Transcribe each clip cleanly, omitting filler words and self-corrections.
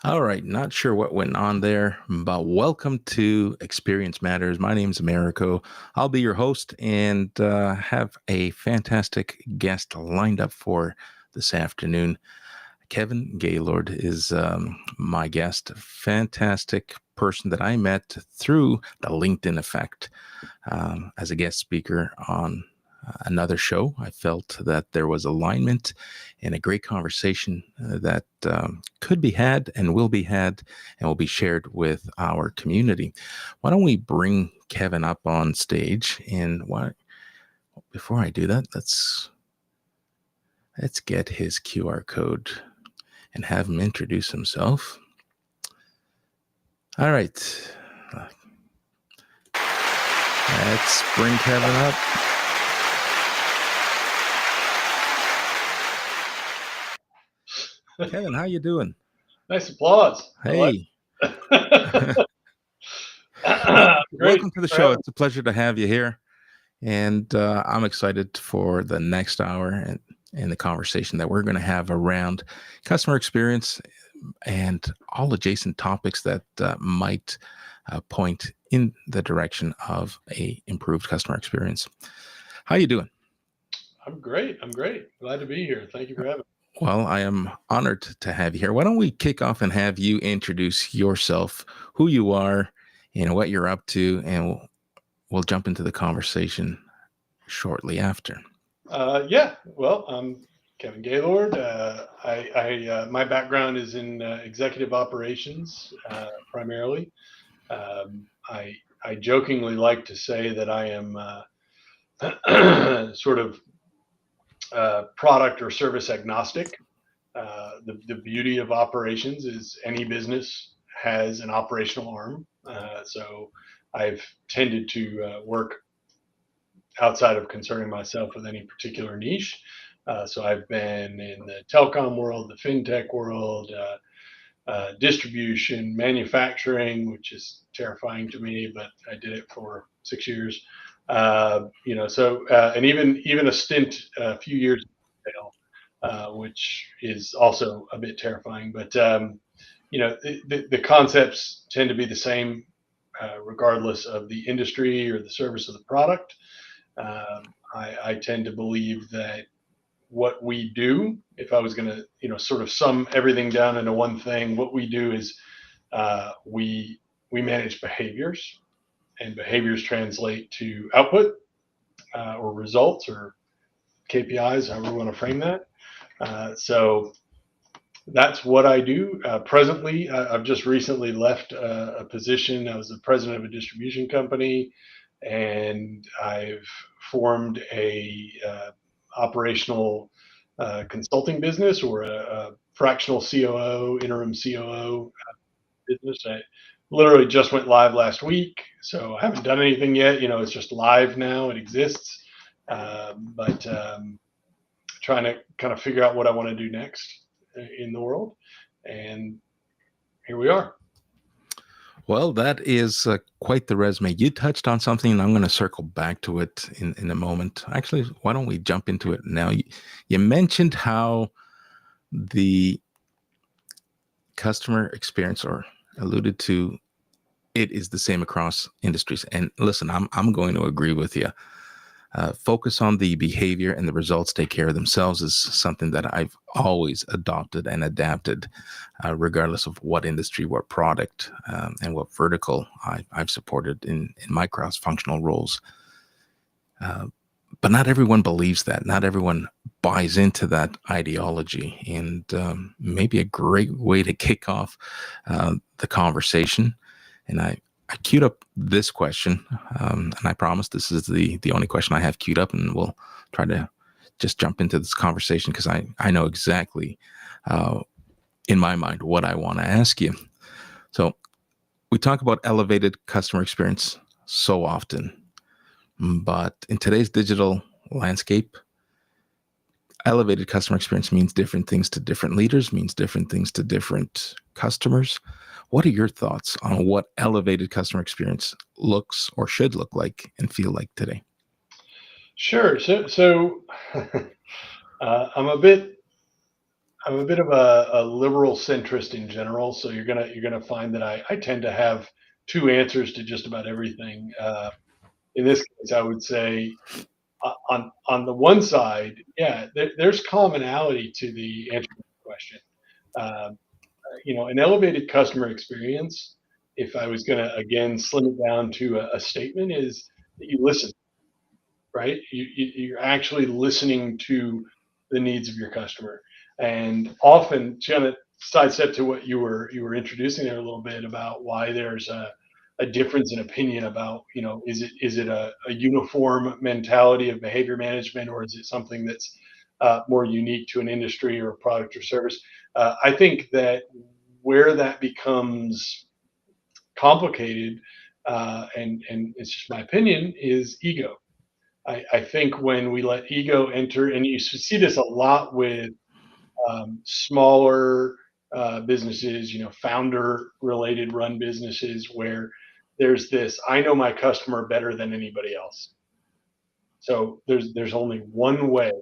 All right, not sure what went on there, but welcome to Experience Matters. My name's Americo. I'll be your host and have a fantastic guest lined up for this afternoon. Kevin Gaylord is my guest, a fantastic person that I met through the LinkedIn effect as a guest speaker on another show. I felt that there was alignment and a great conversation that could be had and will be shared with our community. Why don't we bring Kevin up on stage? And before I do that, let's get his QR code and have him introduce himself. All right. Let's bring Kevin up. Kevin, how you doing? Nice applause. Hey. Well, Great. welcome to the Thanks for show. having It's a pleasure to have you here. And I'm excited for the next hour and the conversation that we're going to have around customer experience and all adjacent topics that might point in the direction of a improved customer experience. How you doing? I'm great. I'm great. Glad to be here. Thank you for having me. Well, I am honored to have you here. Why don't we kick off and have you introduce yourself, who you are, what you're up to, and we'll jump into the conversation shortly after. Yeah. Well, I'm Kevin Gaylord. My background is in executive operations primarily. I jokingly like to say that I am sort of product or service agnostic. The beauty of operations is any business has an operational arm. So I've tended to work outside of concerning myself with any particular niche. So I've been in the telecom world, the fintech world, distribution, manufacturing, which is terrifying to me, but I did it for 6 years. And even a stint a few years in retail, which is also a bit terrifying. But the concepts tend to be the same, regardless of the industry or the service of the product. I tend to believe that what we do, if I was going to, sort of sum everything down into one thing, what we do is we manage behaviors, and behaviors translate to output or results or KPIs, however we want to frame that. So that's what I do. Presently, I've just recently left a position. I was the president of a distribution company, and I've formed a operational consulting business, or a fractional COO, interim COO business. I literally just went live last week, so I haven't done anything yet. It's just live now. It exists, but trying to kind of figure out what I want to do next in the world, and here we are. Well, that is quite the resume. You touched on something, and I'm going to circle back to it in a moment. Actually, why don't we jump into it now? You mentioned how the customer experience, or alluded to, it is the same across industries. And listen, I'm going to agree with you. Focus on the behavior and the results take care of themselves is something that I've always adopted and adapted, regardless of what industry, what product, and what vertical I've supported in my cross-functional roles. But not everyone believes that. Not everyone buys into that ideology. And maybe a great way to kick off the conversation. And I queued up this question, and I promise this is the only question I have queued up, and we'll try to just jump into this conversation because I know exactly in my mind what I want to ask you. So we talk about elevated customer experience so often, but in today's digital landscape, elevated customer experience means different things to different leaders, means different things to different customers. What are your thoughts on what elevated customer experience looks or should look like and feel like today? Sure. So I'm a bit I'm a bit of a liberal centrist in general, so you're gonna find that I tend to have two answers to just about everything. In this case, I would say on the one side, yeah, there's commonality to the answer to the question. Um, an elevated customer experience, if I was going to again slim it down to a statement, is that you listen, right? You're actually listening to the needs of your customer, and often to kind of sidestep to what you were introducing there a little bit about why there's a difference in opinion about, is it a uniform mentality of behavior management, or is it something that's more unique to an industry or a product or service. I think that where that becomes complicated, and it's just my opinion, is ego. I think when we let ego enter, and you see this a lot with smaller businesses, founder related run businesses, where there's this, I know my customer better than anybody else. So there's only one way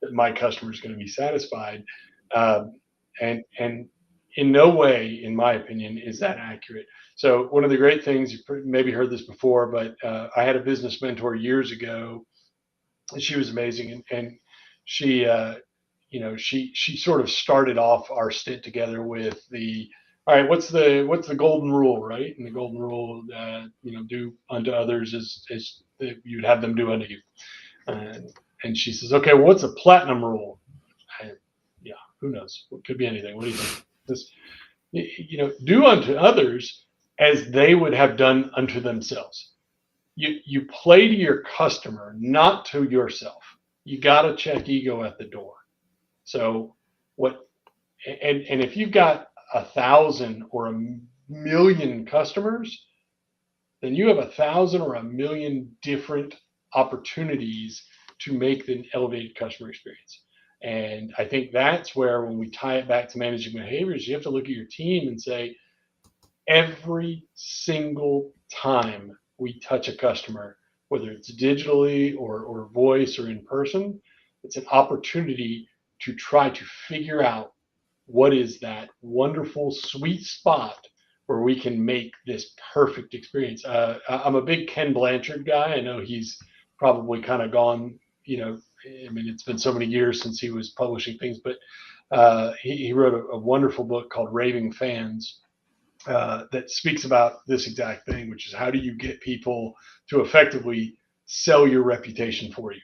that my customer is going to be satisfied. And in no way, in my opinion, is that accurate. So one of the great things, you maybe heard this before, but I had a business mentor years ago. And she was amazing, and she, she sort of started off our stint together with the, all right, what's the golden rule, right? And the golden rule, do unto others as you'd have them do unto you. And, and she says, okay, well, what's a platinum rule? I, yeah, who knows? It could be anything. What do you think? This, do unto others as they would have done unto themselves. You play to your customer, not to yourself. You got to check ego at the door. So what? And if you've got 1,000 or 1,000,000 customers, then you have 1,000 or 1,000,000 different opportunities to make the elevated customer experience. And I think that's where, when we tie it back to managing behaviors, you have to look at your team and say, every single time we touch a customer, whether it's digitally or voice or in person, it's an opportunity to try to figure out what is that wonderful sweet spot where we can make this perfect experience. I'm a big Ken Blanchard guy. I know he's probably kind of gone, I mean, it's been so many years since he was publishing things, but he wrote a wonderful book called Raving Fans, that speaks about this exact thing, which is how do you get people to effectively sell your reputation for you?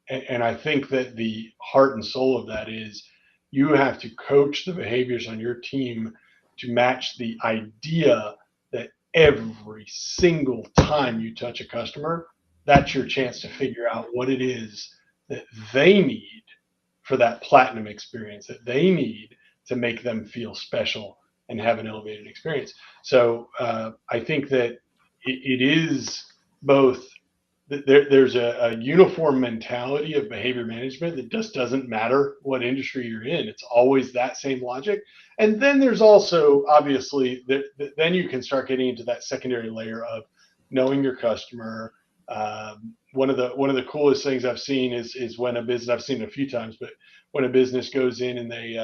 And I think that the heart and soul of that is, you have to coach the behaviors on your team to match the idea that every single time you touch a customer, that's your chance to figure out what it is that they need for that platinum experience, that they need to make them feel special and have an elevated experience. So I think that it is both. There's a uniform mentality of behavior management that just doesn't matter what industry you're in. It's always that same logic. And then there's also, obviously, then you can start getting into that secondary layer of knowing your customer. One of the coolest things I've seen is when a business, I've seen it a few times, but when a business goes in and they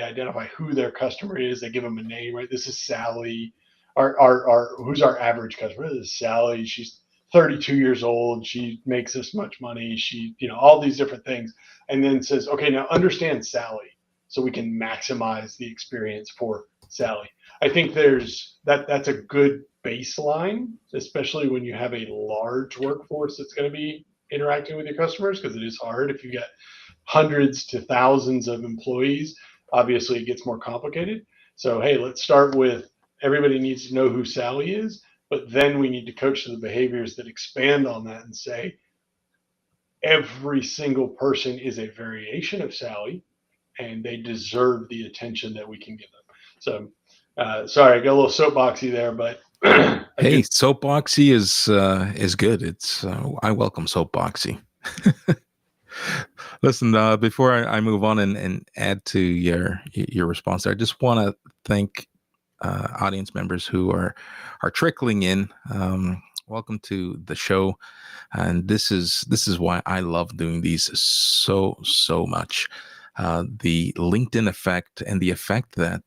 identify who their customer is, they give them a name, right? This is Sally. Our who's our average customer? This is Sally. She's 32 years old. She makes this much money. She, all these different things, and then says, okay, now understand Sally, so we can maximize the experience for Sally. I think that's a good baseline, especially when you have a large workforce that's going to be interacting with your customers, because it is hard if you get hundreds to thousands of employees. Obviously, it gets more complicated. So, hey, let's start with, everybody needs to know who Sally is, but then we need to coach to the behaviors that expand on that and say, every single person is a variation of Sally, and they deserve the attention that we can give them. So, sorry, I got a little soapboxy there, but Hey, soapboxy is good. It's I welcome soapboxy. Listen, before I move on and add to your response there, I just want to thank audience members who are trickling in. Welcome to the show, and this is why I love doing these so much. the LinkedIn effect and the effect that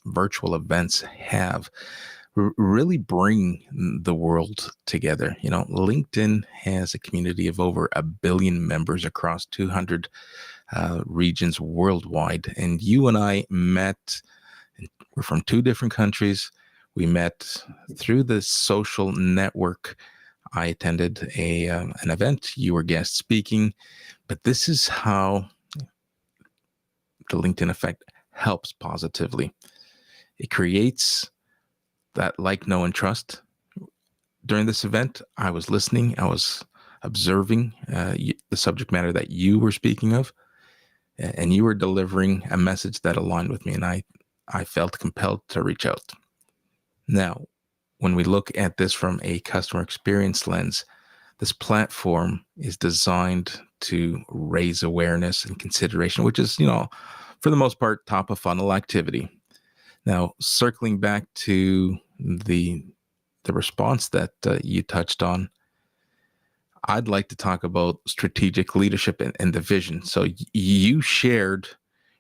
virtual events have really bring the world together. LinkedIn has a community of over 1 billion members across 200 regions worldwide. And you and I met, we're from 2 different countries. We met through the social network. I attended an event. You were guest speaking. But this is how the LinkedIn effect helps positively. It creates that like, know, and trust. During this event, I was listening. I was observing the subject matter that you were speaking of, and you were delivering a message that aligned with me, and I felt compelled to reach out. Now, when we look at this from a customer experience lens, this platform is designed to raise awareness and consideration, which is, for the most part, top of funnel activity. Now, circling back to the response that you touched on, I'd like to talk about strategic leadership and the vision. So you shared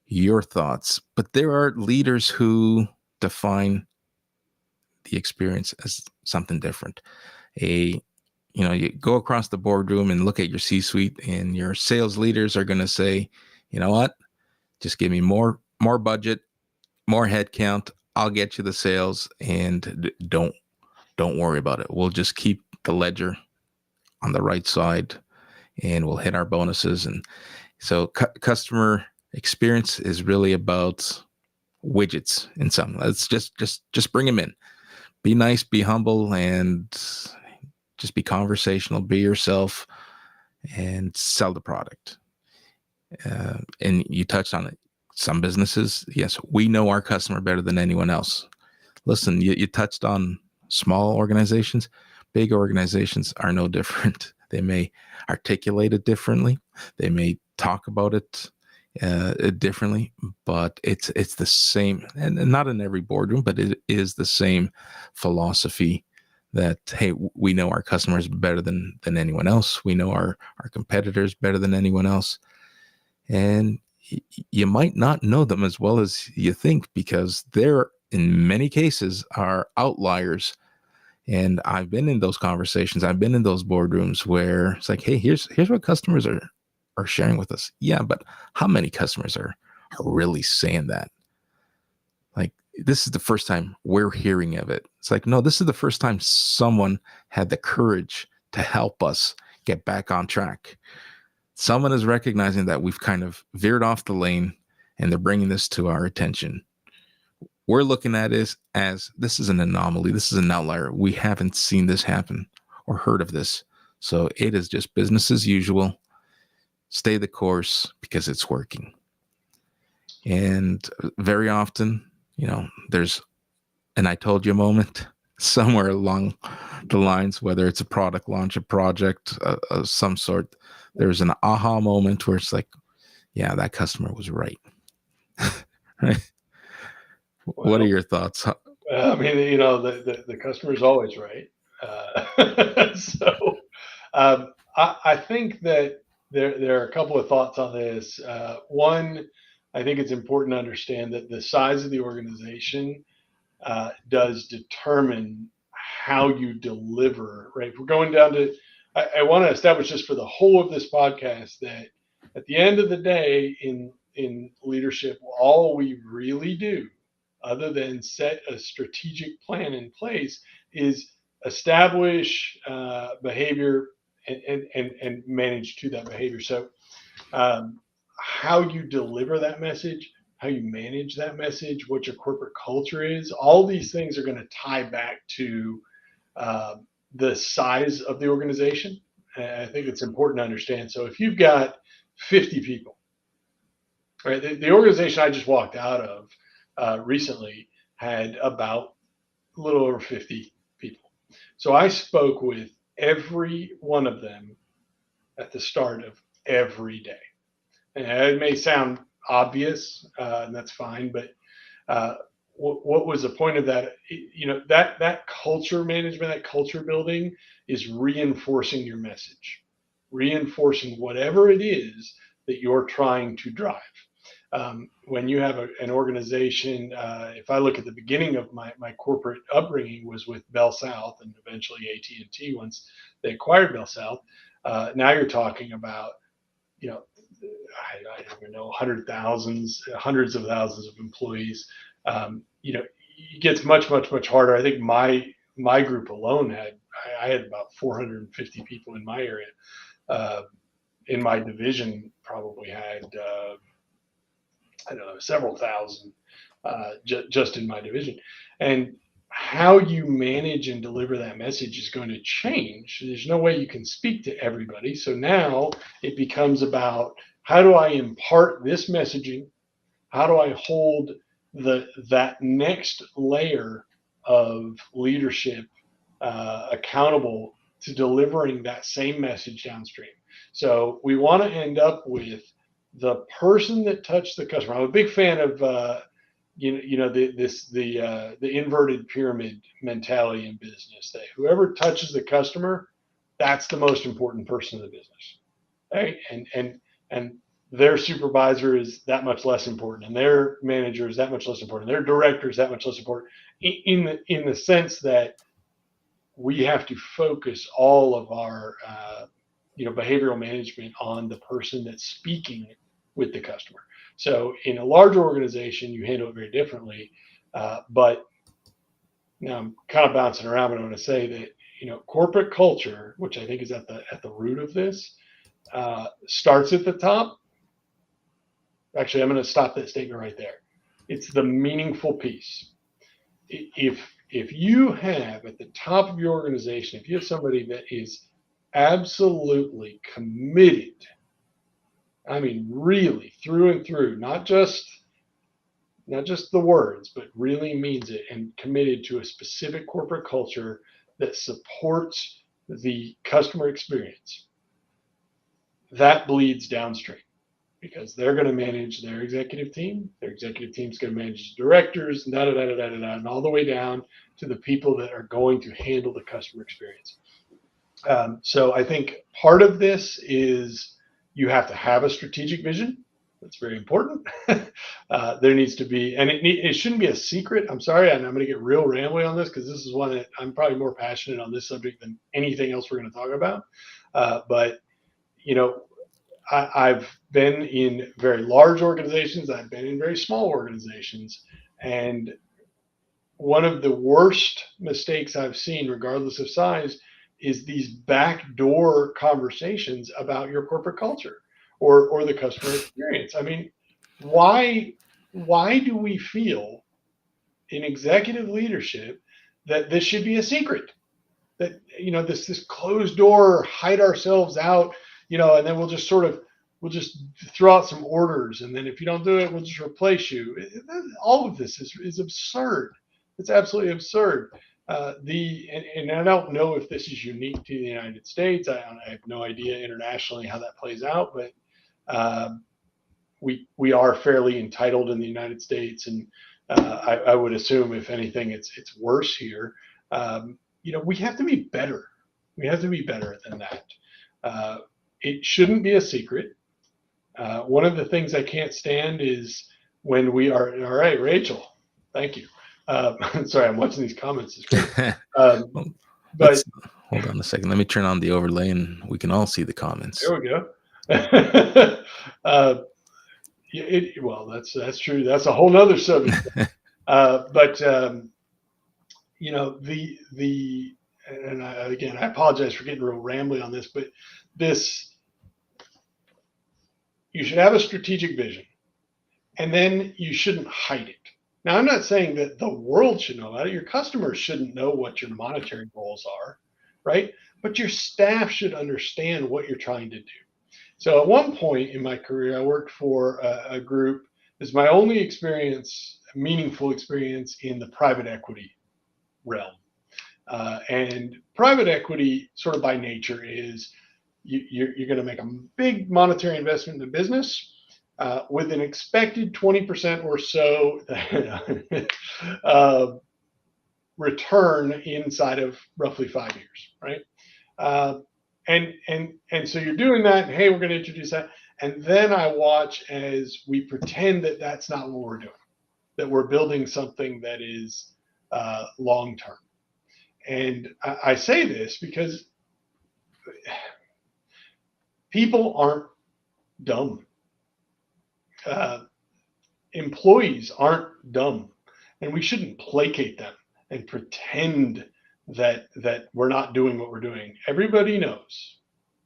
your thoughts, but there are leaders who define the experience as something different. You go across the boardroom and look at your C-suite, and your sales leaders are going to say, you know what, just give me more budget, more headcount. I'll get you the sales, and don't worry about it. We'll just keep the ledger on the right side, and we'll hit our bonuses. And so customer experience is really about widgets in some. Let's just bring them in. Be nice, be humble, and just be conversational, be yourself, and sell the product. And you touched on it. Some businesses, yes, we know our customer better than anyone else. Listen, you touched on small organizations. Big organizations are no different. They may articulate it differently. They may talk about it differently, but it's the same, and not in every boardroom, but it is the same philosophy that, hey, we know our customers better than anyone else. We know our competitors better than anyone else. And you might not know them as well as you think, because they're, in many cases, are outliers. And I've been in those conversations. I've been in those boardrooms where it's like, hey, here's what customers are sharing with us. Yeah, but how many customers are really saying that? Like, this is the first time we're hearing of it. It's like, no, this is the first time someone had the courage to help us get back on track. Someone is recognizing that we've kind of veered off the lane, and they're bringing this to our attention. We're looking at it as this is an anomaly. This is an outlier. We haven't seen this happen or heard of this. So it is just business as usual. Stay the course because it's working. And very often, there's an I told you moment somewhere along the lines, whether it's a product launch, a project of some sort. There's an aha moment where it's like, yeah, that customer was right. Right? Well, What are your thoughts? I mean, the customer is always right. So I think that there are a couple of thoughts on this. One, I think it's important to understand that the size of the organization does determine how you deliver, right? If we're going down to, I want to establish just for the whole of this podcast that at the end of the day in leadership, all we really do, other than set a strategic plan in place, is establish behavior and manage to that behavior. So how you deliver that message, how you manage that message, what your corporate culture is, all these things are going to tie back to the size of the organization. And I think it's important to understand. So if you've got 50 people, right, the organization I just walked out of recently had about a little over 50 people. So I spoke with every one of them at the start of every day. And it may sound obvious, and that's fine, but what was the point of that? That culture management, that culture building is reinforcing your message, reinforcing whatever it is that you're trying to drive. When you have an organization, if I look at the beginning of my corporate upbringing was with Bell South and eventually AT&T once they acquired Bell South. Now you're talking about, you know, I don't even know, hundreds of thousands of employees. You know, it gets much harder. I think my group alone I had about 450 people in my area. In my division, probably had I don't know, several thousand just in my division. And how you manage and deliver that message is going to change. There's no way you can speak to everybody. So now it becomes about, how do I impart this messaging? How do I hold that next layer of leadership accountable to delivering that same message downstream? So we want to end up with the person that touched the customer. I'm a big fan of the inverted pyramid mentality in business. That whoever touches the customer, that's the most important person in the business, right? And their supervisor is that much less important, and their manager is that much less important, their director is that much less important. In the sense that we have to focus all of our behavioral management on the person that's speaking with the customer. So in a larger organization, you handle it very differently. But now I'm kind of bouncing around, but I want to say that, corporate culture, which I think is at the root of this, starts at the top. Actually, I'm going to stop that statement right there. It's the meaningful piece. If you have at the top of your organization, if you have somebody that is absolutely committed, I mean, really through and through, not just the words, but really means it and committed to a specific corporate culture that supports the customer experience, that bleeds downstream, because they're going to manage their executive team. Their executive team's going to manage the directors, and all the way down to the people that are going to handle the customer experience. So I think part of this is you have to have a strategic vision. That's very important. There needs to be, and it shouldn't be a secret. I'm sorry, and I'm going to get real rambly on this because this is one that I'm probably more passionate on this subject than anything else we're going to talk about. But I've been in very large organizations. I've been in very small organizations, and one of the worst mistakes I've seen, regardless of size, is these backdoor conversations about your corporate culture or the customer experience. I mean, why do we feel in executive leadership that this should be a secret? That this closed door, hide ourselves out, and then we'll just throw out some orders, and then if you don't do it, we'll just replace you. All of this is absurd. It's absolutely absurd. And I don't know if this is unique to the United States. I have no idea internationally how that plays out, but we are fairly entitled in the United States, and I would assume, if anything, it's worse here. We have to be better. We have to be better than that. It shouldn't be a secret. One of the things I can't stand is when we are, all right, Rachel, thank you. Sorry, I'm watching these comments. Well, But hold on a second. Let me turn on the overlay and we can all see the comments. there we go. Well, that's true. That's a whole nother subject. But again, I apologize for getting real rambly on this, but you should have a strategic vision, and then you shouldn't hide it. Now, I'm not saying that the world should know about it. Your customers shouldn't know what your monetary goals are, right? But your staff should understand what you're trying to do. So at one point in my career, I worked for a group. It's my only meaningful experience in the private equity realm. And private equity, sort of by nature, is you're going to make a big monetary investment in the business with an expected 20% or so return inside of roughly 5 years, right? And so you're doing that, and hey, we're going to introduce that. And then I watch as we pretend that that's not what we're doing, that we're building something that is long term. And I say this because people aren't dumb. Uh, Employees aren't dumb, and we shouldn't placate them and pretend that we're not doing what we're doing. Everybody knows,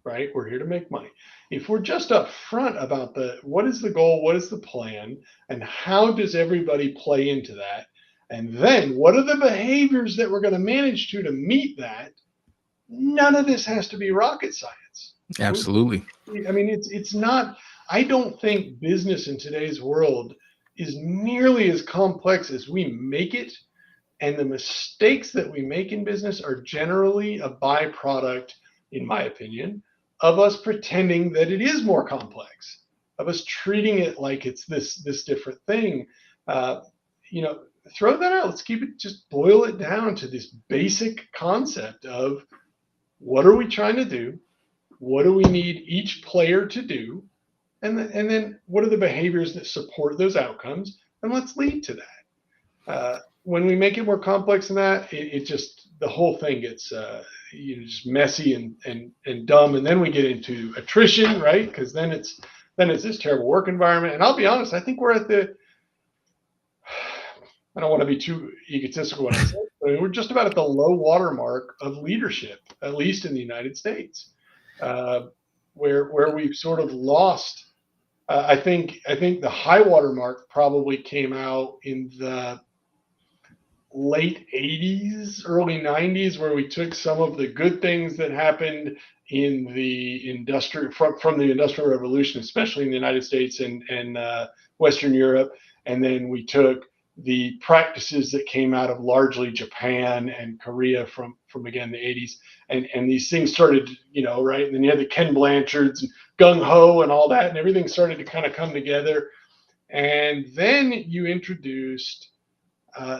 right? We're here to make money. If we're just upfront about what is the goal, what is the plan, and how does everybody play into that, and then what are the behaviors that we're going to manage to meet that, none of this has to be rocket science. Absolutely. I mean, it's not. I don't think business in today's world is nearly as complex as we make it, and the mistakes that we make in business are generally a byproduct, in my opinion, of us pretending that it is more complex, of us treating it like it's this different thing. Uh, you know, throw that out. Let's keep it. Just boil it down to this basic concept of what are we trying to do? What do we need each player to do? And then what are the behaviors that support those outcomes? And let's lead to that. When we make it more complex than that, it just the whole thing gets just messy and dumb, and then we get into attrition, right? Because then it's this terrible work environment. And I'll be honest, I think we're at the I don't want to be too egotistical when I say it, but we're just about at the low water mark of leadership, at least in the United States, where we've sort of lost. I think the high water mark probably came out in the late 80s, early 90s, where we took some of the good things that happened in the from the Industrial Revolution, especially in the United States and Western Europe, and then we took the practices that came out of largely Japan and Korea from again the 80s, and these things started, right, and then you had the Ken Blanchards and Gung Ho and all that, and everything started to kind of come together, and then you introduced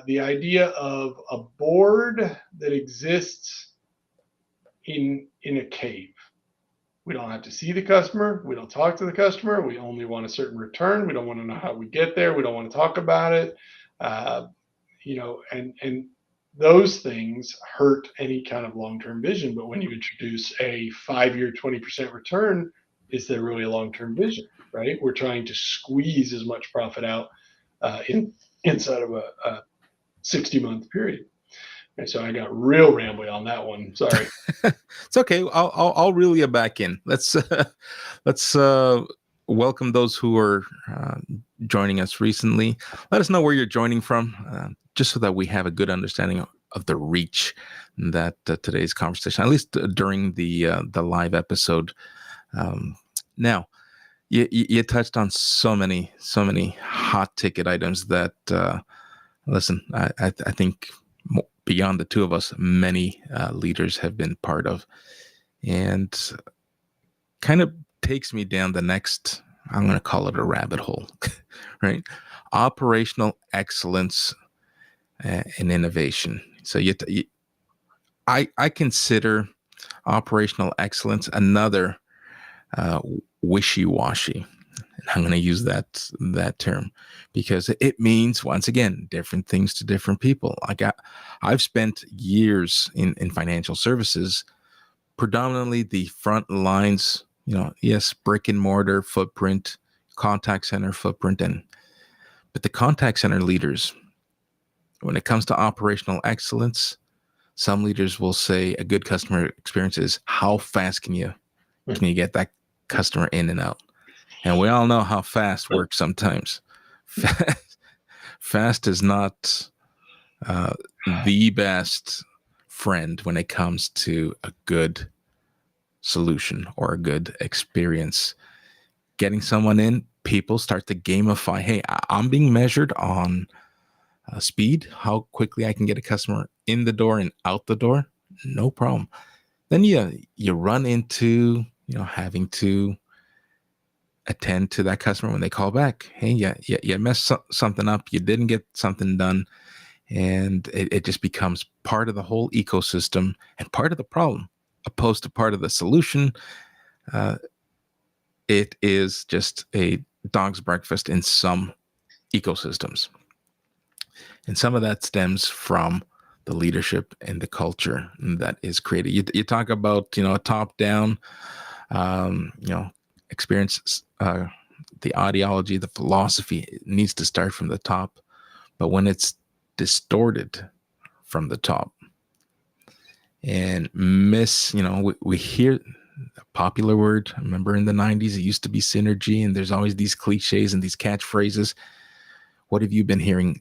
the idea of a board that exists in a cave. We don't have to see the customer. We don't talk to the customer. We only want a certain return. We don't want to know how we get there. We don't want to talk about it. And those things hurt any kind of long-term vision. But when you introduce a 5-year 20% return, is there really a long-term vision, right? We're trying to squeeze as much profit out inside of a 60-month period. And so I got real rambly on that one. Sorry. It's okay. I'll reel you back in. Let's welcome those who are joining us recently. Let us know where you're joining from, just so that we have a good understanding of the reach that today's conversation, at least during the live episode. Now, you touched on so many hot ticket items that listen, I think beyond the two of us, many leaders have been part of, and kind of takes me down the next, I'm going to call it a rabbit hole, right? Operational excellence and innovation. So I consider operational excellence another wishy-washy. I'm going to use that term because it means, once again, different things to different people. I've spent years in financial services, predominantly the front lines, yes, brick and mortar footprint, contact center footprint, but the contact center leaders, when it comes to operational excellence, some leaders will say a good customer experience is how fast can you get that customer in and out. And we all know how fast works sometimes. Fast is not the best friend when it comes to a good solution or a good experience. Getting someone in, people start to gamify. Hey, I'm being measured on speed, how quickly I can get a customer in the door and out the door. No problem. Then you run into having to attend to that customer when they call back. Hey, you messed something up. You didn't get something done. And it just becomes part of the whole ecosystem and part of the problem, opposed to part of the solution. it is just a dog's breakfast in some ecosystems. And some of that stems from the leadership and the culture that is created. You talk about, a top down, experience, the ideology, the philosophy, it needs to start from the top. But when it's distorted from the top and we hear a popular word. I remember in the 90s, it used to be synergy, and there's always these cliches and these catchphrases. What have you been hearing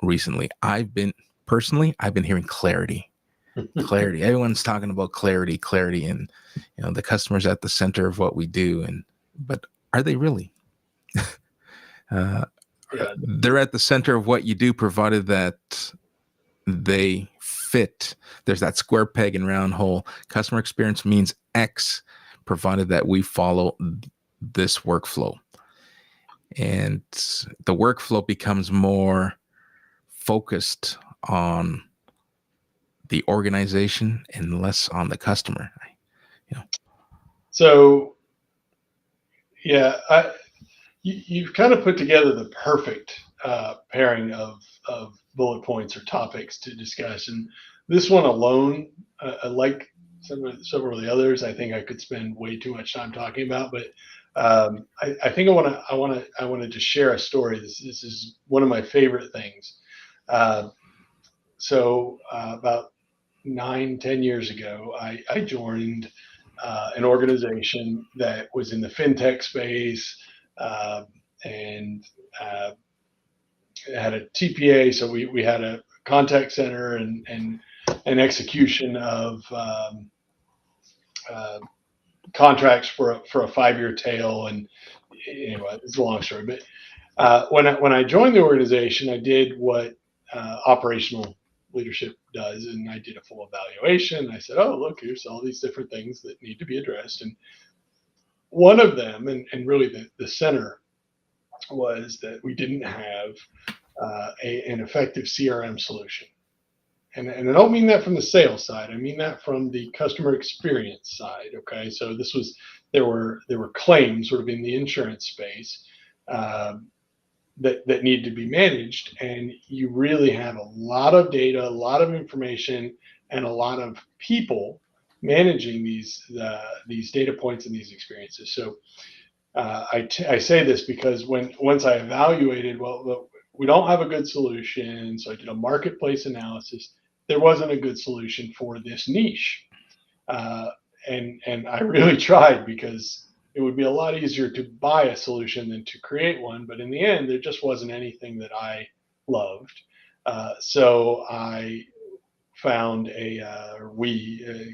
recently? I've been hearing clarity. Clarity. Everyone's talking about clarity, and the customer's at the center of what we do. But are they really? They're at the center of what you do, provided that they fit. There's that square peg and round hole. Customer experience means X, provided that we follow this workflow. And the workflow becomes more focused on the organization and less on the customer. So, yeah, you've kind of put together the perfect pairing of bullet points or topics to discuss. And this one alone, like several of the others, I think I could spend way too much time talking about. But I think I want to just share a story. This is one of my favorite things. So about 9-10 years ago, I joined an organization that was in the fintech space, and had a TPA. So we had a contact center and an execution of contracts for a 5-year tail. And anyway, it's a long story. But when I joined the organization, I did what operational leadership does, and I did a full evaluation. I said, "Oh, look, here's all these different things that need to be addressed." And one of them, and really the center, was that we didn't have an effective CRM solution. And I don't mean that from the sales side. I mean that from the customer experience side. Okay, so there were claims sort of in the insurance space that need to be managed, and you really have a lot of data, a lot of information, and a lot of people managing these data points and these experiences. So I say this because once I evaluated, well, look, we don't have a good solution, so I did a marketplace analysis. There wasn't a good solution for this niche, and I really tried, because it would be a lot easier to buy a solution than to create one. But in the end, there just wasn't anything that I loved. So I found a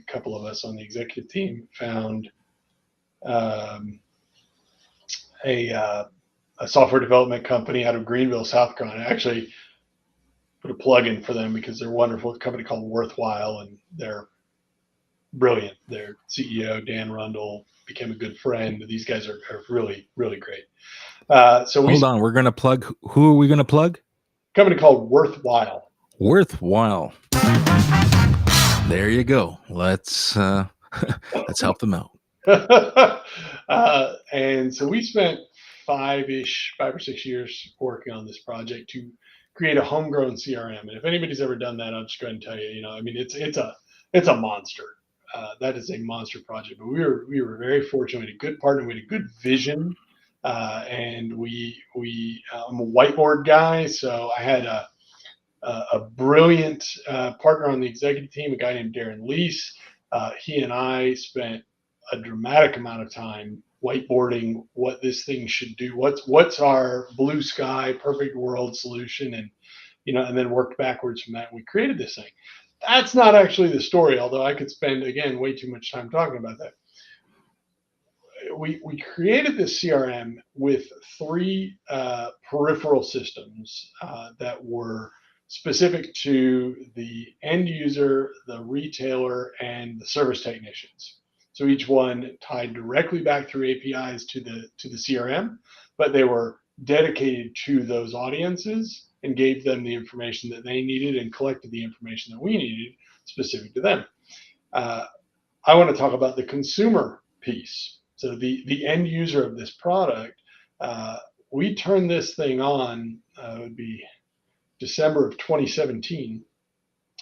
couple of us on the executive team found a software development company out of Greenville, South Carolina. I actually put a plug in for them because they're wonderful. A company called Worthwhile, and they're brilliant. Their CEO, Dan Rundle, became a good friend. These guys are really, really great. So hold on, we're going to plug. Who are we going to plug? A company called Worthwhile. Worthwhile. There you go. Let's help them out. And so we spent 5 or 6 years working on this project to create a homegrown CRM. And if anybody's ever done that, I'll just go ahead and tell you, I mean, it's a monster. That is a monster project. But we were very fortunate. We had a good partner. We had a good vision. And I'm a whiteboard guy, so I had a brilliant partner on the executive team, a guy named Darren Lease. He and I spent a dramatic amount of time whiteboarding what this thing should do. What's our blue sky, perfect world solution, and and then worked backwards from that. And we created this thing. That's not actually the story, although I could spend, again, way too much time talking about that. We created this CRM with 3 peripheral systems that were specific to the end user, the retailer, and the service technicians. So each one tied directly back through APIs to the CRM, but they were dedicated to those audiences and gave them the information that they needed and collected the information that we needed specific to them. I want to talk about the consumer piece. So the end user of this product, we turned this thing on. It would be December of 2017.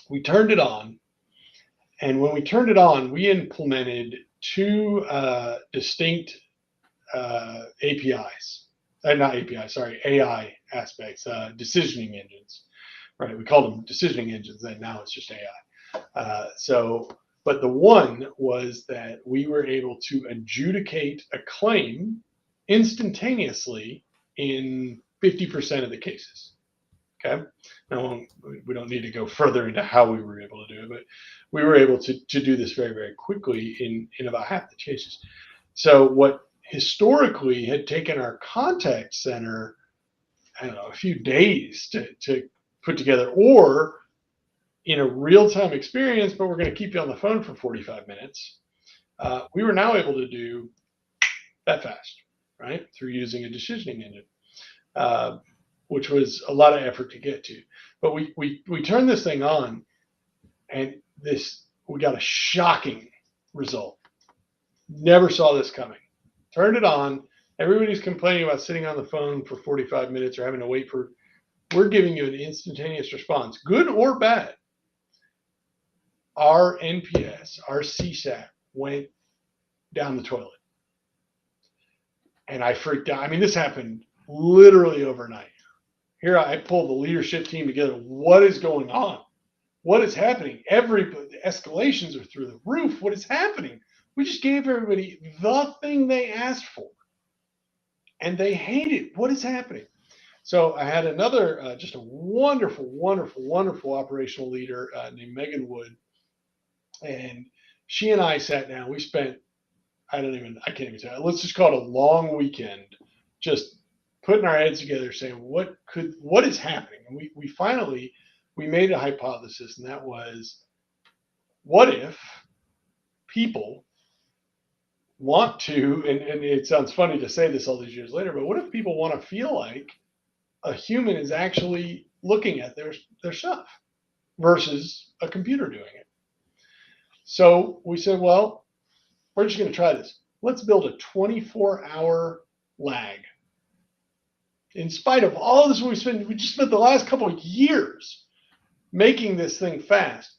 We turned it on, and when we turned it on, we implemented two distinct APIs, not API, sorry, AI aspects, decisioning engines, right? We called them decisioning engines, and now it's just AI. But the one was that we were able to adjudicate a claim instantaneously in 50% of the cases. Okay. Now, we don't need to go further into how we were able to do it, but we were able to do this very, very quickly in about half the cases. So what historically had taken our contact center, I don't know, a few days to put together, or in a real-time experience, but we're going to keep you on the phone for 45 minutes, we were now able to do that fast, right, through using a decisioning engine, which was a lot of effort to get to. But we turned this thing on, and we got a shocking result. Never saw this coming. Turned it on. Everybody's complaining about sitting on the phone for 45 minutes or having to wait for. We're giving you an instantaneous response, good or bad. Our NPS, our CSAT went down the toilet. And I freaked out. I mean, this happened literally overnight. Here I pulled the leadership team together. What is going on? What is happening? The escalations are through the roof. What is happening? We just gave everybody the thing they asked for, and they hate it. What is happening? So I had another, just a wonderful, wonderful, wonderful operational leader named Megan Wood, and she and I sat down. We spent, I can't even tell you. Let's just call it a long weekend, just putting our heads together, saying what is happening. And we finally made a hypothesis, and that was, what if people want to, and it sounds funny to say this all these years later, but what if people want to feel like a human is actually looking at their stuff versus a computer doing it? So we said, well, we're just going to try this. Let's build a 24-hour lag. In spite of all this, we just spent the last couple of years making this thing fast.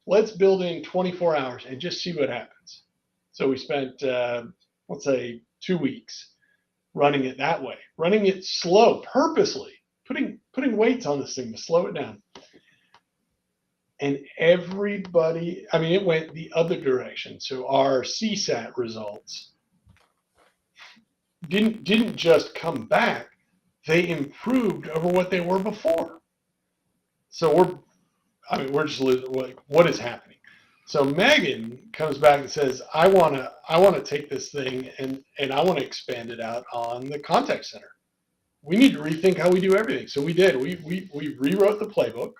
Let's build in 24 hours and just see what happens. So we spent, let's say, 2 weeks running it that way, running it slow, purposely, putting weights on this thing to slow it down. And everybody, I mean, it went the other direction. So our CSAT results didn't just come back, they improved over what they were before. So we're just like, what is happening? So Megan comes back and says, I want to take this thing and I want to expand it out on the contact center. We need to rethink how we do everything. So we did. We rewrote the playbook,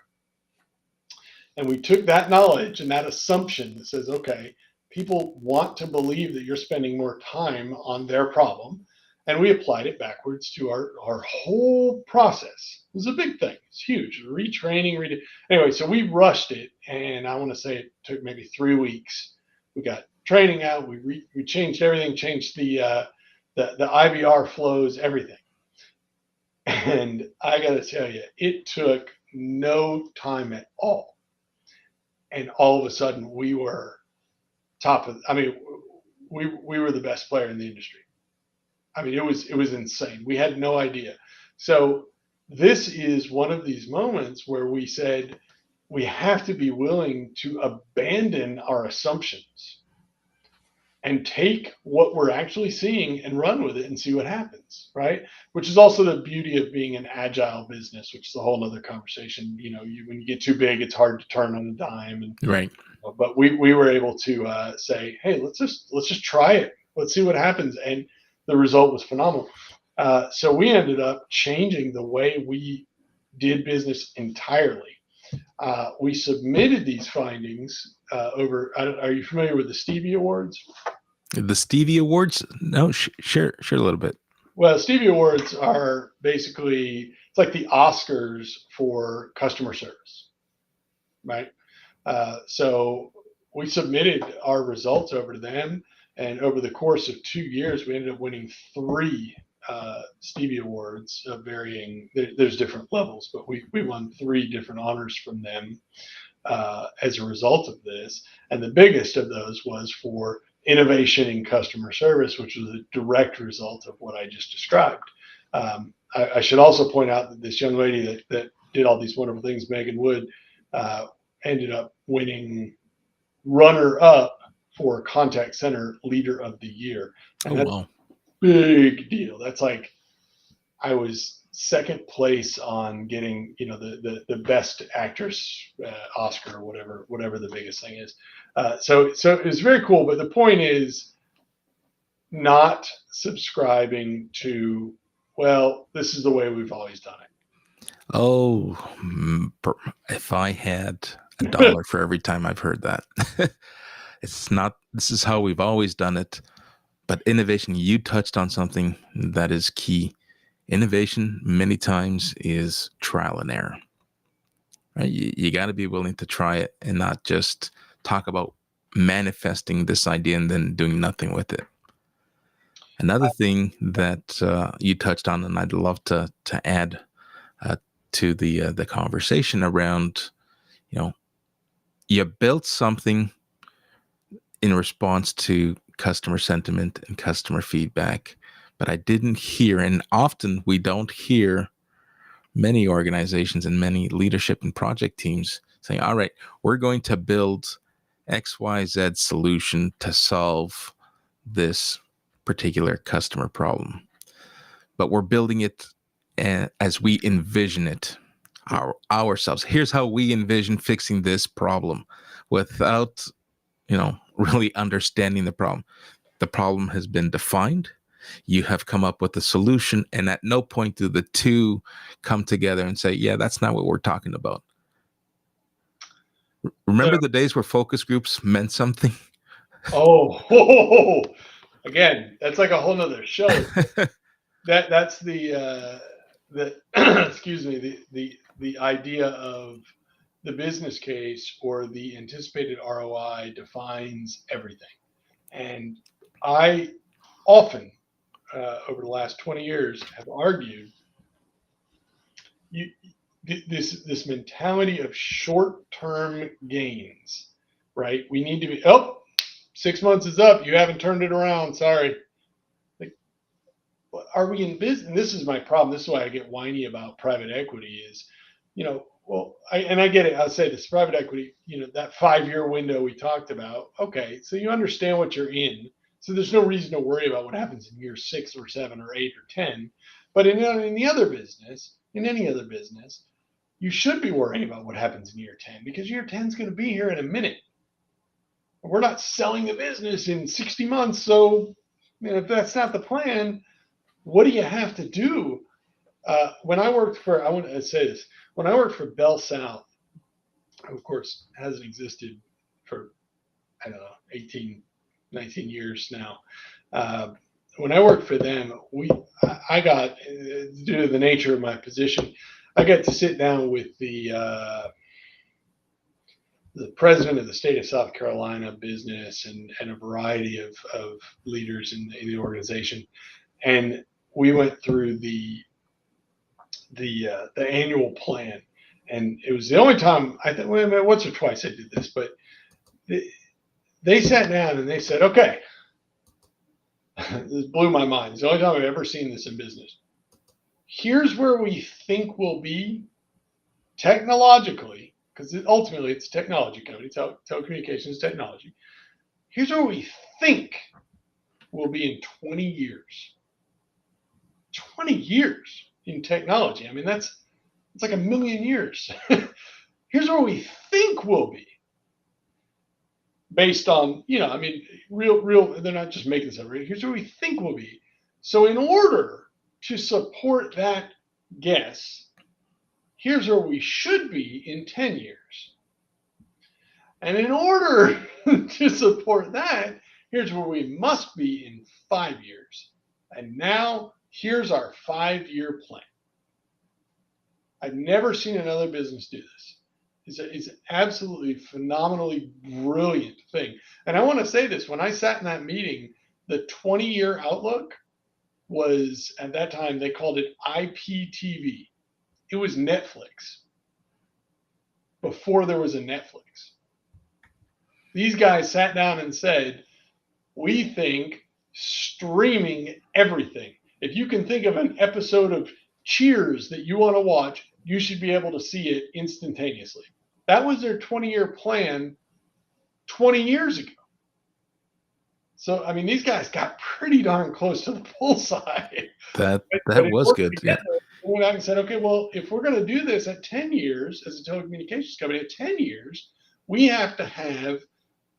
and we took that knowledge and that assumption that says, okay, people want to believe that you're spending more time on their problem, and we applied it backwards to our whole process. It was a big thing. It's huge. Retraining, anyway, so we rushed it, and I want to say it took maybe 3 weeks. We got training out. We changed everything, changed the IVR flows, everything. And I got to tell you, it took no time at all. And all of a sudden, we were we were the best player in the industry. I mean, it was insane. We had no idea. So this is one of these moments where we said we have to be willing to abandon our assumptions and take what we're actually seeing and run with it and see what happens, right? Which is also the beauty of being an agile business, which is a whole other conversation. You know, when you get too big, it's hard to turn on a dime. And Right. But we were able to say, hey, let's just try it. Let's see what happens. And the result was phenomenal. So we ended up changing the way we did business entirely. We submitted these findings over. Are you familiar with the Stevie Awards? The Stevie Awards? No, share a little bit. Well, Stevie Awards are basically, it's like the Oscars for customer service, right? So we submitted our results over to them, And over the course of 2 years, we ended up winning three Stevie Awards of varying. There's different levels, but we won three different honors from them as a result of this. And the biggest of those was for innovation in customer service, which was a direct result of what I just described. I should also point out that this young lady that did all these wonderful things, Megan Wood, ended up winning runner up for contact center leader of the year. And Oh, that's wow. a big deal. That's like I was second place on getting, the best actress Oscar or whatever the biggest thing is. So it was very cool. But the point is not subscribing to, well, this is the way we've always done Oh, if I had a it. dollar for every time I've heard that. It's not, this is how we've always done it. But innovation, you touched on something that is key. Innovation, many times, is trial and error. Right? You got to be willing to try it and not just talk about manifesting this idea and then doing nothing with it. Another thing that you touched on, and I'd love to add uh, to the conversation around, you know, you built something in response to customer sentiment and customer feedback, but I didn't hear, and often we don't hear many organizations and many leadership and project teams saying, all right, we're going to build XYZ solution to solve this particular customer problem. But we're building it as we envision it ourselves. Here's how we envision fixing this problem without, really understanding the problem. The problem has been defined. You have come up with a solution, and at no point do the two come together and say, yeah, that's not what we're talking about. So, Remember the days where focus groups meant something? oh, again, that's like a whole nother show. That's the excuse me, the idea of the business case or the anticipated ROI defines everything. And I often, over the last 20 years, have argued you, this mentality of short-term gains, right? We need to be, 6 months is up. You haven't turned it around. Sorry. Like, are we in business? And this is my problem. This is why I get whiny about private equity is, well, I get it. I'll say this private equity, that 5-year window we talked about. Okay. So you understand what you're in. So there's no reason to worry about what happens in year 6 or 7 or 8 or 10. But in the other business, in any other business, you should be worrying about what happens in year 10 because year 10 is going to be here in a minute. We're not selling the business in 60 months. So, if that's not the plan, what do you have to do? When I worked for, I want to say this, when I worked for Bell South, of course, hasn't existed for, I don't know, 18, 19 years now. When I worked for them, I got, due to the nature of my position, I got to sit down with the president of the state of South Carolina business and a variety of leaders in the organization. And we went through the annual plan. And it was the only time I think, well, once or twice I did this, but they sat down and they said, okay, this blew my mind. It's the only time I've ever seen this in business. Here's where we think we'll be technologically, because ultimately it's a technology company, telecommunications technology. Here's where we think we'll be in 20 years. 20 years in technology. I mean, it's like a million years. Here's where we think we'll be based on, real, they're not just making stuff. Right? Here's where we think we'll be. So in order to support that guess, here's where we should be in 10 years. And in order to support that, here's where we must be in 5 years. And now here's our 5-year plan. I've never seen another business do this. Is an absolutely phenomenally brilliant thing. And I want to say this: when I sat in that meeting, the 20-year outlook was, at that time they called it IPTV. It was Netflix before there was a Netflix. These guys sat down and said, we think streaming everything. If you can think of an episode of Cheers that you want to watch, you should be able to see it instantaneously. That was their 20-year plan 20 years ago. So, I mean, these guys got pretty darn close to the bullseye. That But it was worked good. Yeah. together. We went out and said, okay, well, if we're going to do this at 10 years as a telecommunications company, at 10 years, we have to have,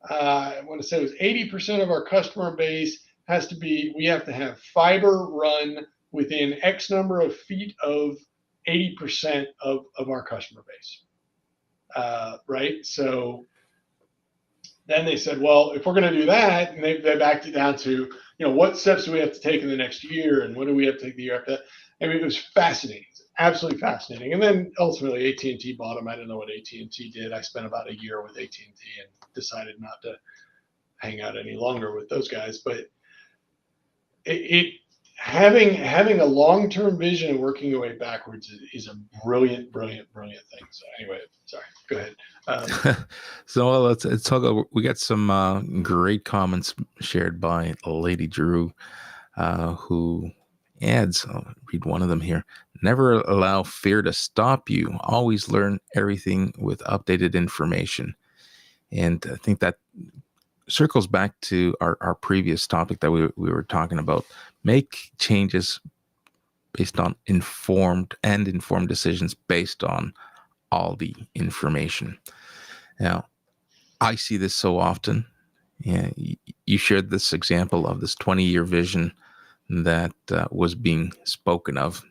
I want to say it was 80% of our customer base has to be, we have to have fiber run within X number of feet of 80% of our customer base. Right? So then they said, well, if we're going to do that, and they backed it down to, what steps do we have to take in the next year, and what do we have to take the year after that? I mean, it was fascinating, absolutely fascinating. And then ultimately, AT&T bought them. I don't know what AT&T did. I spent about a year with AT&T and decided not to hang out any longer with those guys. But having a long-term vision and working your way backwards is a brilliant thing. So anyway, sorry, go ahead. So let's talk. We got some great comments shared by Lady Drew, who adds, I'll read one of them here. Never allow fear to stop you. Always learn everything with updated information. And I think that circles back to our previous topic that we were talking about. Make changes based on informed decisions based on all the information. Now, I see this so often. Yeah, you shared this example of this 20-year vision that was being spoken of,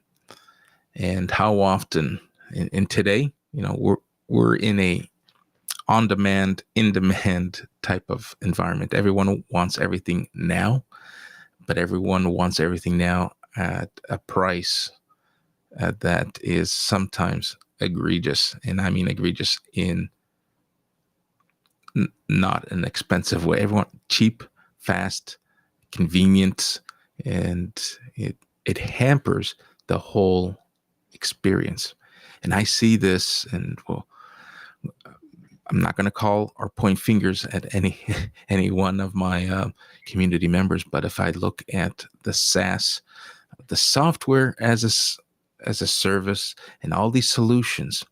and how often in today, we're in a on-demand, in-demand type of environment. Everyone wants everything now, but everyone wants everything now at a price that is sometimes egregious. And I mean egregious in not an expensive way. Everyone cheap, fast, convenient, and it hampers the whole experience. And I see this, and well, I'm not going to call or point fingers at any one of my community members, but if I look at the SaaS, the software as a service, and all these solutions,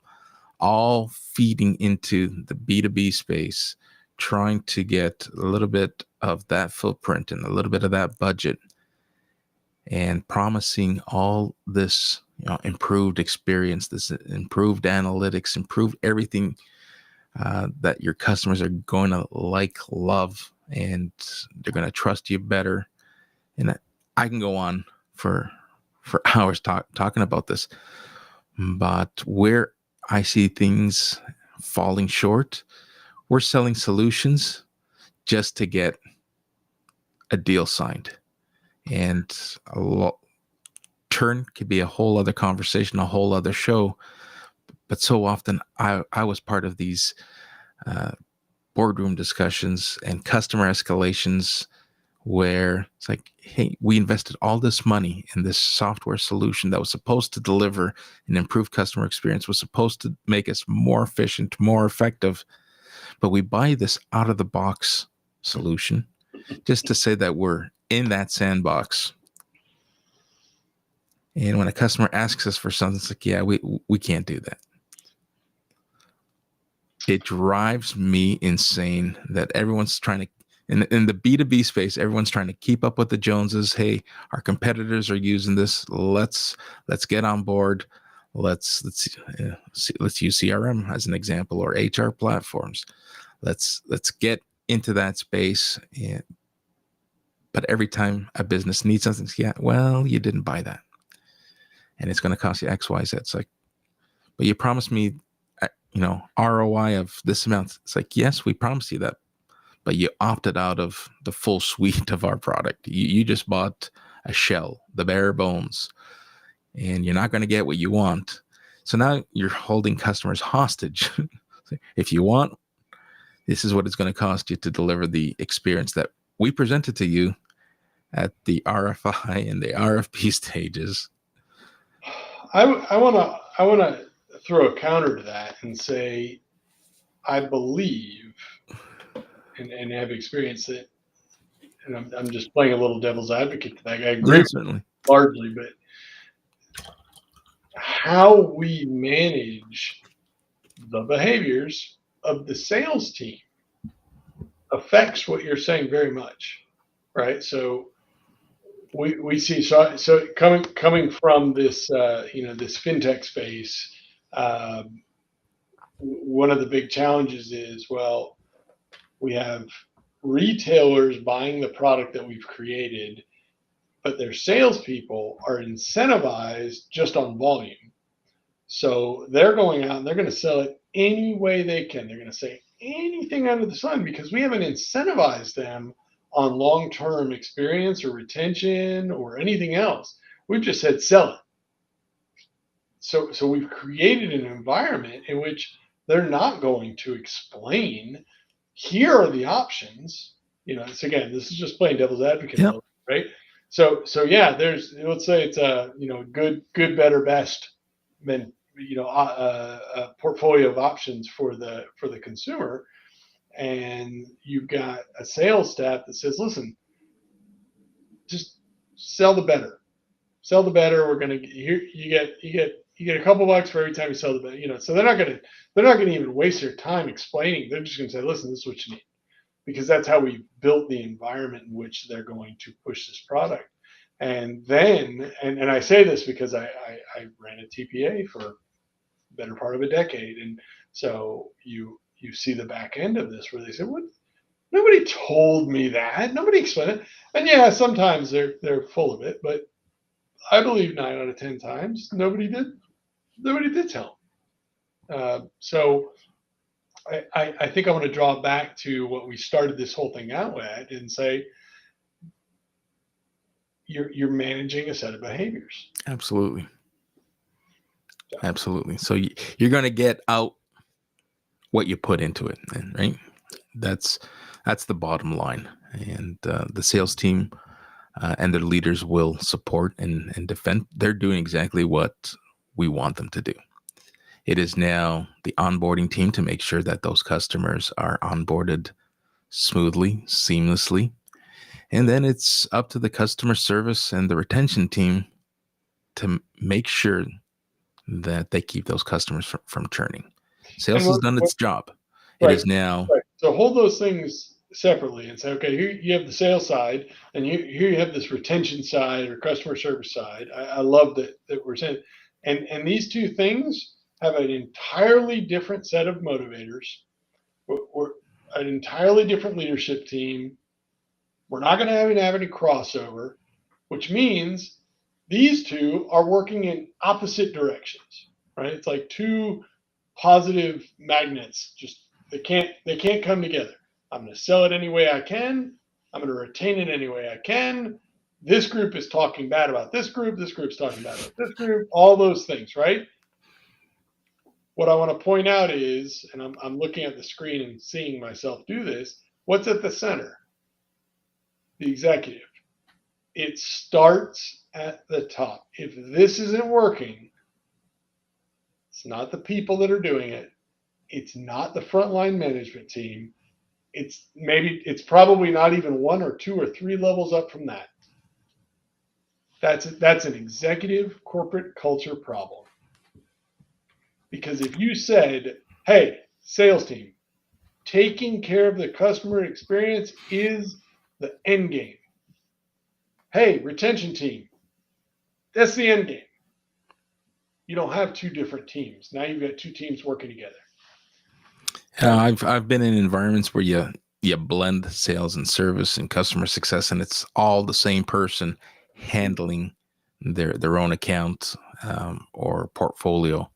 all feeding into the B2B space, trying to get a little bit of that footprint and a little bit of that budget, and promising all this, improved experience, this improved analytics, improved everything that your customers are going to love, and they're going to trust you better. And I can go on for hours talking about this, but where I see things falling short, we're selling solutions just to get a deal signed, and turn could be a whole other conversation, a whole other show. But so often I was part of these boardroom discussions and customer escalations where it's like, hey, we invested all this money in this software solution that was supposed to deliver an improved customer experience, was supposed to make us more efficient, more effective. But we buy this out of the box solution just to say that we're in that sandbox. And when a customer asks us for something, it's like, yeah, we can't do that. It drives me insane that everyone's trying to, in the B2B space, everyone's trying to keep up with the Joneses. Hey, our competitors are using this. Let's get on board. Let's use CRM as an example, or HR platforms. Let's get into that space. But every time a business needs something, yeah, well, you didn't buy that, and it's going to cost you X, Y, Z. It's like, but you promised me, ROI of this amount. It's like, yes, we promised you that, but you opted out of the full suite of our product. You just bought a shell, the bare bones, and you're not going to get what you want. So now you're holding customers hostage If you want, this is what it's going to cost you to deliver the experience that we presented to you at the RFI and the RFP stages. I want to throw a counter to that and say I believe and have experienced it, and I'm just playing a little devil's advocate to that. I agree Yeah, certainly. largely, but how we manage the behaviors of the sales team affects what you're saying very much, right? So we see so coming from this this fintech space. One of the big challenges is, well, we have retailers buying the product that we've created, but their salespeople are incentivized just on volume. So they're going out and they're going to sell it any way they can. They're going to say anything under the sun because we haven't incentivized them on long-term experience or retention or anything else. We've just said sell it. So we've created an environment in which they're not going to explain, here are the options. So again, this is just playing devil's advocate, Yep. right? So yeah, there's, let's say it's a good, better, best, a portfolio of options for the consumer, and you've got a sales staff that says, listen, just sell the better. Sell the better. We're gonna here you get a couple bucks for every time you sell the better. So they're not gonna even waste their time explaining. They're just gonna say, listen, this is what you need, because that's how we built the environment in which they're going to push this product. And then, and I say this because I ran a TPA for the better part of a decade, and so you see the back end of this where they say, what? Nobody told me that. Nobody explained it. And yeah, sometimes they're full of it, but I believe 9 out of 10 times nobody did tell them. So I think I want to draw back to what we started this whole thing out at and say you're managing a set of behaviors. Absolutely. Absolutely. So you're going to get out what you put into it, right? That's the bottom line. And the sales team and their leaders will support and defend. They're doing exactly what we want them to do. It is now the onboarding team to make sure that those customers are onboarded smoothly, seamlessly. And then it's up to the customer service and the retention team to make sure that they keep those customers from churning. Sales has done its job. It is now. Right. So hold those things separately and say, okay, here you have the sales side, and here you have this retention side or customer service side. I love that we're saying, and these two things have an entirely different set of motivators. We're an entirely different leadership team. We're not going to have any crossover, which means these two are working in opposite directions, right? It's like two positive magnets. Just they can't come together. I'm going to sell it any way I can. I'm going to retain it any way I can. This group is talking bad about this group. This group's talking bad about this group. All those things, right? What I want to point out is, and I'm looking at the screen and seeing myself do this, what's at the center? The executive. It starts at the top. If this isn't working, it's not the people that are doing it. It's not the frontline management team. It's probably not even 1 or 2 or 3 levels up from that. That's an executive corporate culture problem. Because if you said, hey, sales team, taking care of the customer experience is the end game. Hey, retention team, that's the end game. You don't have 2 different teams. Now you've got 2 teams working together. I've been in environments where you blend sales and service and customer success, and it's all the same person handling their own account or portfolio.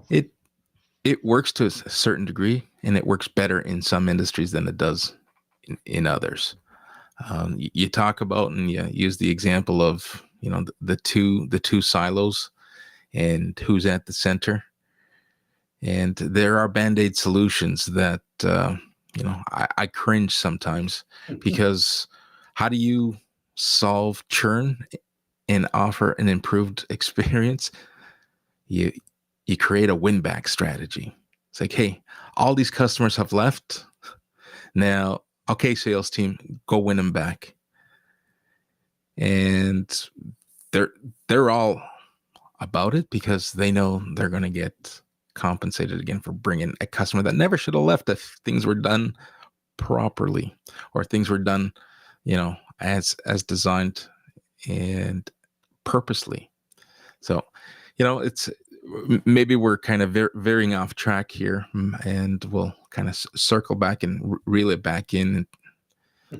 It works to a certain degree, and it works better in some industries than it does in others. You talk about and you use the example of the two silos and who's at the center. And there are band-aid solutions that I cringe sometimes, because how do you solve churn and offer an improved experience? You you create a win back strategy. It's like, hey, all these customers have left now. Okay, sales team, go win them back. And they're they're all about it because they know they're going to get compensated again for bringing a customer that never should have left if things were done properly, or things were done, as designed and purposely. So, it's maybe we're kind of veering off track here, and we'll kind of circle back and reel it back in.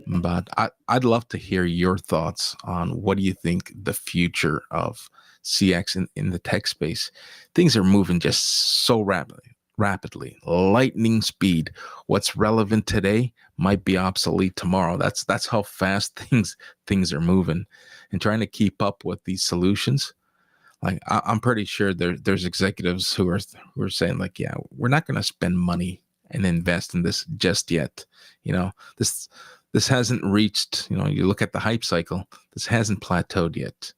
But I'd love to hear your thoughts on what do you think the future of CX in the tech space. Things are moving just so rapidly, lightning speed. What's relevant today might be obsolete tomorrow. That's how fast things are moving, and trying to keep up with these solutions. Like, I'm pretty sure there's executives who are saying, like, yeah, we're not going to spend money and invest in this just yet. This hasn't reached. You look at the hype cycle. This hasn't plateaued yet.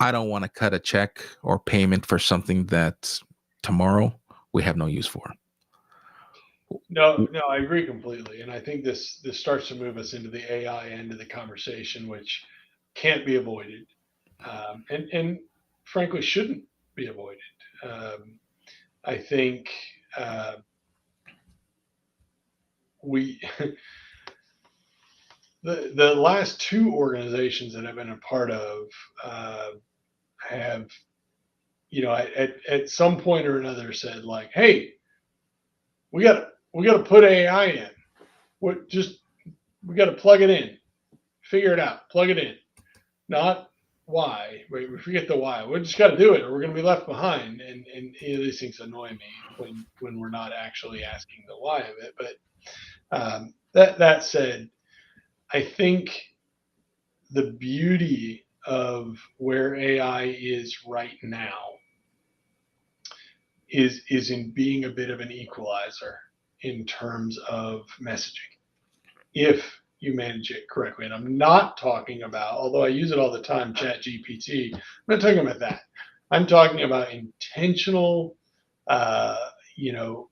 I don't want to cut a check or payment for something that tomorrow we have no use for. No, no, I agree completely, and I think this starts to move us into the AI end of the conversation, which can't be avoided, and frankly shouldn't be avoided. Um, I think we the last two organizations that I've been a part of have, at some point or another said, like, hey, we got to put AI in. What just we got to plug it in, figure it out, plug it in. Not why. Right? We forget the why. We just got to do it, or we're going to be left behind. And these things annoy me when we're not actually asking the why of it. But that said, I think the beauty of where AI is right now is in being a bit of an equalizer in terms of messaging, if you manage it correctly. And I'm not talking about, although I use it all the time, Chat GPT. I'm not talking about that. I'm talking about intentional, uh, you know,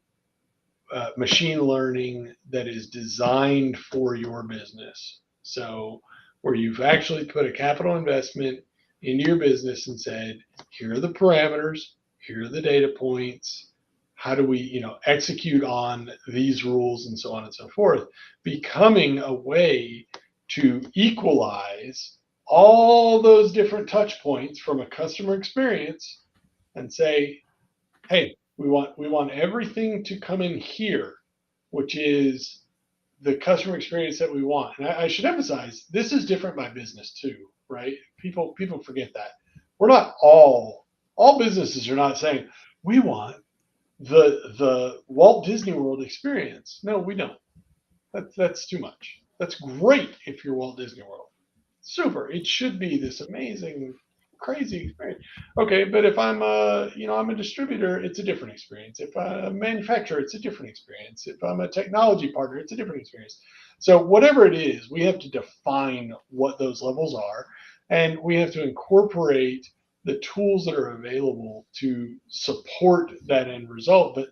machine learning that is designed for your business. So where you've actually put a capital investment into your business and said, here are the parameters, here are the data points. How do we, execute on these rules and so on and so forth, becoming a way to equalize all those different touch points from a customer experience and say, hey, we want everything to come in here, which is the customer experience that we want. And I should emphasize, this is different by business too, right? People forget that. We're not all businesses are not saying we want the Walt Disney World experience. No, we don't. That's too much. That's great if you're Walt Disney World. Super. It should be this amazing, crazy experience. Okay, but if I'm a distributor, it's a different experience. If I'm a manufacturer, it's a different experience. If I'm a technology partner, it's a different experience. So whatever it is, we have to define what those levels are, and we have to incorporate the tools that are available to support that end result. But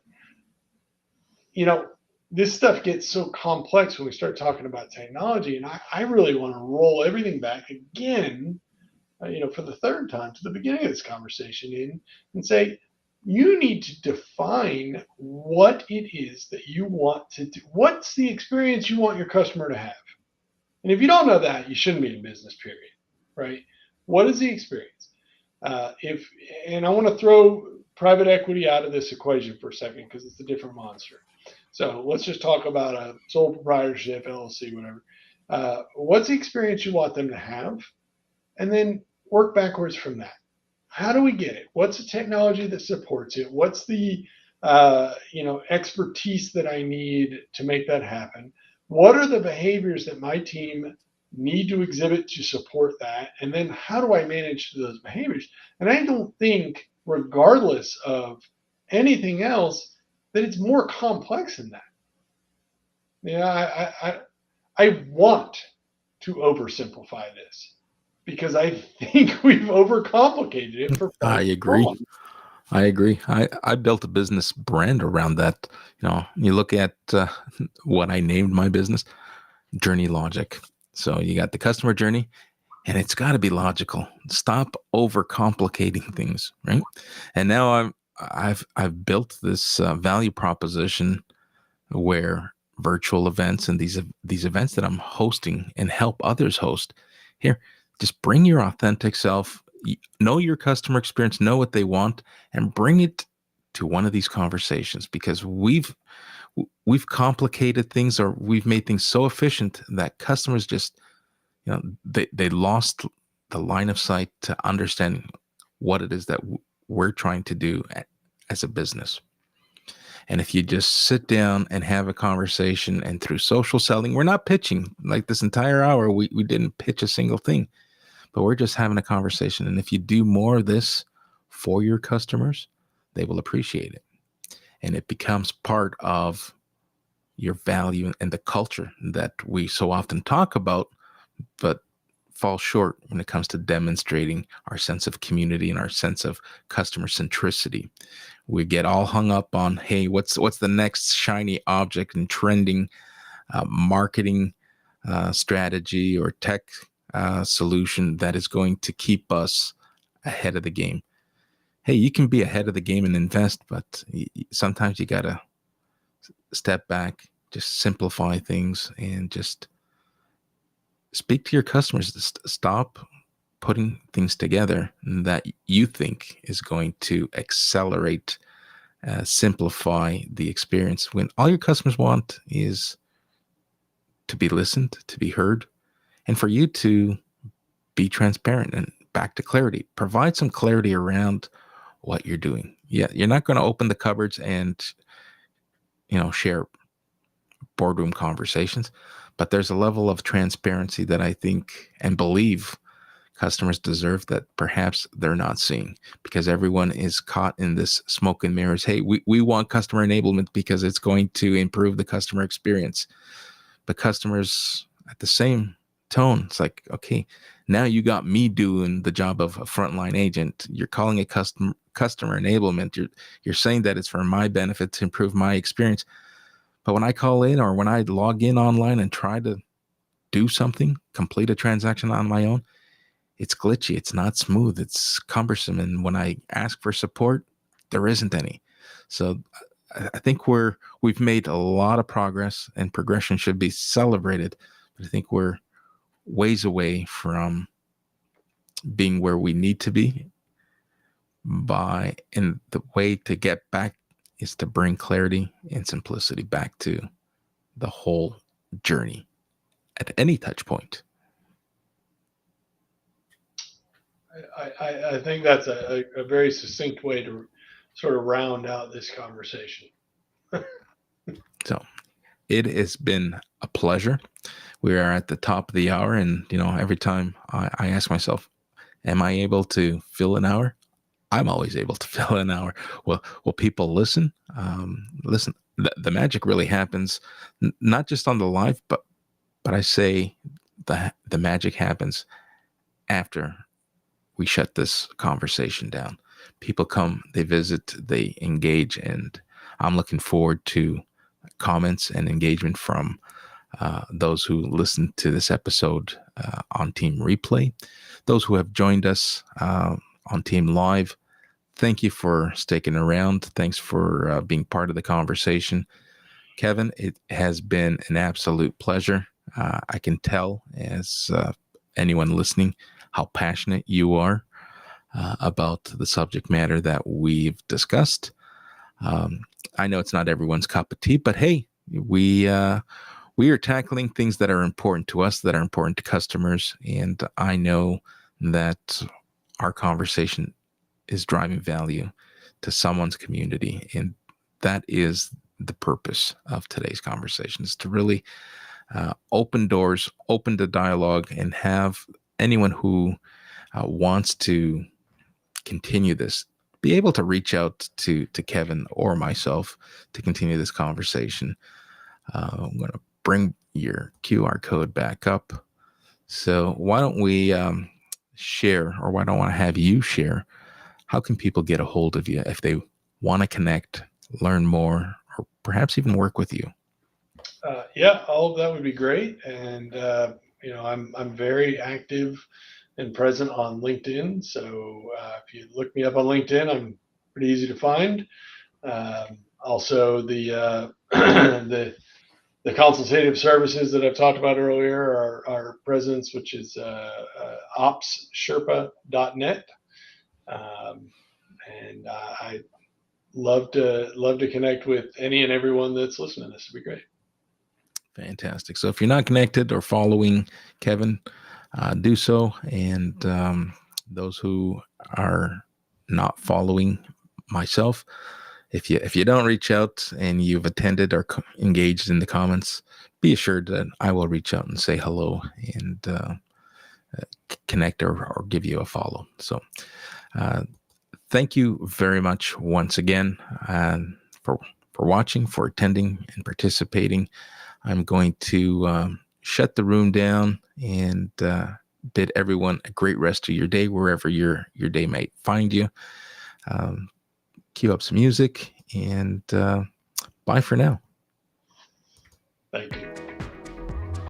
you know, this stuff gets so complex when we start talking about technology, and I really want to roll everything back again, for the third time to the beginning of this conversation and say, you need to define what it is that you want to do. What's the experience you want your customer to have? And if you don't know that, you shouldn't be in business, period. Right? What is the experience? If and I want to throw private equity out of this equation for a second because it's a different monster. So let's just talk about a sole proprietorship, LLC, whatever. What's the experience you want them to have? And then work backwards from that. How do we get it? What's the technology that supports it? What's the expertise that I need to make that happen? What are the behaviors that my team need to exhibit to support that? And then how do I manage those behaviors? And I don't think, regardless of anything else, that it's more complex than that. Yeah, I want to oversimplify this because I think we've overcomplicated it for far I too agree. long. I agree. I built a business brand around that. You look at what I named my business, Journey Logic. So you got the customer journey, and it's got to be logical. Stop overcomplicating things, right? And now I've built this value proposition where virtual events and these events that I'm hosting and help others host here, just bring your authentic self, know your customer experience, know what they want, and bring it to one of these conversations, because we've complicated things, or we've made things so efficient that customers just, they lost the line of sight to understanding what it is that we're trying to do as a business. And if you just sit down and have a conversation, and through social selling, we're not pitching like this entire hour. We didn't pitch a single thing, but we're just having a conversation. And if you do more of this for your customers, they will appreciate it. And it becomes part of your value and the culture that we so often talk about, but fall short when it comes to demonstrating our sense of community and our sense of customer centricity. We get all hung up on, hey, what's the next shiny object and trending marketing strategy or tech solution that is going to keep us ahead of the game. Hey, you can be ahead of the game and invest, but sometimes you gotta step back, just simplify things, and just speak to your customers. Stop putting things together that you think is going to accelerate, simplify the experience, when all your customers want is to be listened, to be heard, and for you to be transparent. And back to clarity, provide some clarity around what you're doing. Yeah, you're not going to open the cupboards and share boardroom conversations, but there's a level of transparency that I think and believe customers deserve that perhaps they're not seeing, because everyone is caught in this smoke and mirrors. Hey, we want customer enablement because it's going to improve the customer experience. But customers at the same tone, it's like, okay, now you got me doing the job of a frontline agent. You're calling it customer enablement. You're saying that it's for my benefit to improve my experience. But when I call in, or when I log in online and try to do something, complete a transaction on my own, it's glitchy, it's not smooth, it's cumbersome. And when I ask for support, there isn't any. So I think we've made a lot of progress, and progression should be celebrated. But I think we're ways away from being where we need to be. And the way to get back is to bring clarity and simplicity back to the whole journey at any touch point. I think that's a very succinct way to sort of round out this conversation. So it has been a pleasure. We are at the top of the hour, and every time I ask myself, am I able to fill an hour? I'm always able to fill an hour. Will people listen? Listen, the magic really happens not just on the live, but I say the magic happens after we shut this conversation down. People come, they visit, they engage, and I'm looking forward to comments and engagement from those who listened to this episode on Team Replay, those who have joined us on Team Live. Thank you for sticking around. Thanks for being part of the conversation. Kevin, it has been an absolute pleasure. I can tell, as anyone listening, how passionate you are about the subject matter that we've discussed. I know it's not everyone's cup of tea, but hey, we are tackling things that are important to us, that are important to customers, and I know that our conversation is driving value to someone's community, and that is the purpose of today's conversation, is to really open doors, open the dialogue, and have anyone who wants to continue this be able to reach out to Kevin or myself to continue this conversation. I'm going to bring your QR code back up. So why don't we share, or why don't I have you share, how can people get a hold of you if they want to connect, learn more, or perhaps even work with you? Yeah, all of that would be great. And I'm very active and present on LinkedIn. So if you look me up on LinkedIn, I'm pretty easy to find. Also, the the consultative services that I've talked about earlier are our presence, which is opssherpa.net. Um, and I love to connect with any and everyone that's listening. This would be great. Fantastic. So if you're not connected or following Kevin, do so. And those who are not following myself, if you don't reach out and you've attended or engaged in the comments, be assured that I will reach out and say hello and connect or give you a follow. So uh, thank you very much once again for watching, for attending and participating. I'm going to shut the room down and bid everyone a great rest of your day, wherever your day might find you. Um, Cue up some music, and bye for now. Thank you.